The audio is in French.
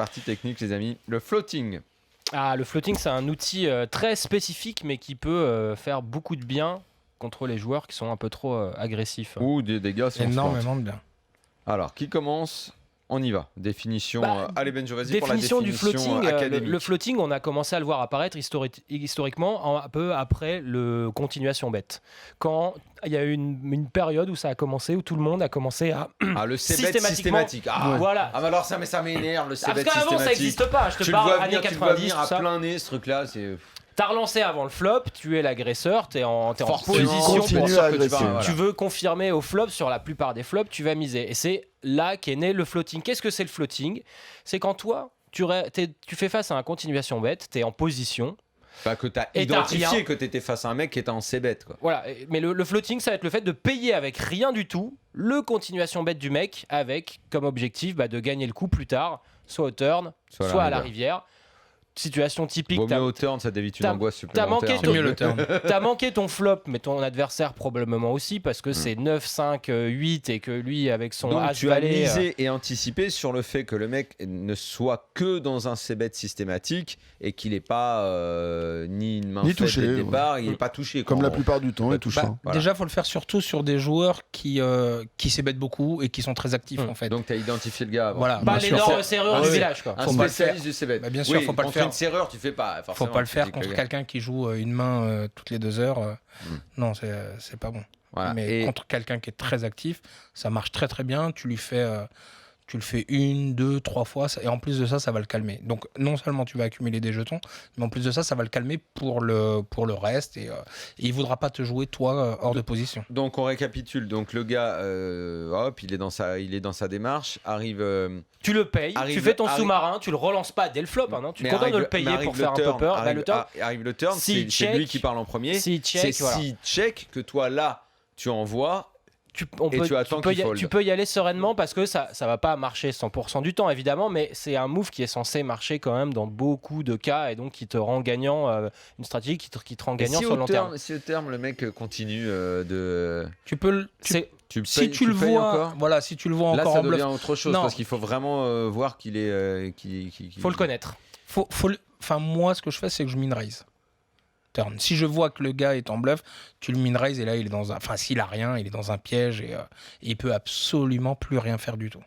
partie technique, les amis. Le floating. Ah, le floating, c'est un outil très spécifique, mais qui peut faire beaucoup de bien contre les joueurs qui sont un peu trop agressifs. Ou des dégâts sur Énormément de bien. Alors, qui commence ? On y va. Définition. Allez, Benjo, vas-y pour la Définition définition du floating. académique. Le floating, on a commencé à le voir apparaître historiquement un peu après le continuation bet. Quand il y a eu une période où ça a commencé, où tout le monde a commencé à le C-bet systématique. Voilà. Mais alors ça m'énerve, le C-bet parce qu'avant, ça n'existe pas. Je te tu parle le vois années venir, 90. tu le vois venir tout à ça. plein nez, ce truc-là. C'est... T'as relancé avant le flop, tu es l'agresseur, t'es en Forcément, position tu pour continues sûr à que agresser. Voilà. tu veux confirmer au flop. Sur la plupart des flops, tu vas miser. Et c'est là qu'est né le floating. Qu'est-ce que c'est le floating ? C'est quand toi, tu fais face à un continuation bet, t'es en position. Que tu as Et identifié que tu étais face à un mec qui était en C-bet. Quoi. Voilà, mais le floating, ça va être le fait de payer avec rien du tout le continuation bet du mec avec comme objectif de gagner le coup plus tard, soit au turn, soit à la rivière. Situation typique. Vaut mieux au turn, ça t'évite une angoisse supplémentaire. T'as manqué ton flop, mais ton adversaire probablement aussi, parce que c'est 9, 5, 8 et que lui, avec son Donc As tu as valet, misé et anticipé sur le fait que le mec ne soit que dans un C-bet systématique et qu'il n'ait pas ni une main faite touché, dès le départ, il n'est pas touché. Comme la plupart du temps, il touche pas. Voilà. Déjà, il faut le faire surtout sur des joueurs qui s'ébêtent beaucoup et qui sont très actifs en fait. Donc tu as identifié le gars avant. Voilà. Pas l'énorme serrure du village. Quoi. Un spécialiste du C-bet. Bien sûr, faut pas le faire. Une serrure, tu fais pas. Faut pas le faire contre quelqu'un qui joue une main toutes les 2 heures. Non, c'est pas bon. Voilà. Mais contre quelqu'un qui est très actif, ça marche très très bien. Tu le fais 1, 2, 3 fois, et en plus de ça, ça va le calmer. Donc non seulement tu vas accumuler des jetons, mais en plus de ça, ça va le calmer pour le reste, et il voudra pas te jouer toi hors de position. Donc on récapitule. Donc le gars, il est dans sa démarche. Arrive. Tu le payes, tu fais ton sous-marin, tu le relances pas dès le flop, hein, non, tu comptes de le payer pour faire un peu peur. Arrive le turn, c'est lui qui parle en premier. Si c'est si check que toi là tu envoies. Tu peux y aller sereinement parce que ça va pas marcher 100% du temps évidemment, mais c'est un move qui est censé marcher quand même dans beaucoup de cas et donc qui te rend gagnant, une stratégie qui te rend gagnant sur le long terme. Si au terme le mec continue de... Tu peux si tu le vois là, encore ça en bluff, devient autre chose parce qu'il faut vraiment voir qu'il est... Faut le connaître. Moi ce que je fais c'est que je min raise. Turn. Si je vois que le gars est en bluff, tu le min raise et là il est dans un... Enfin s'il a rien, il est dans un piège et il peut absolument plus rien faire du tout.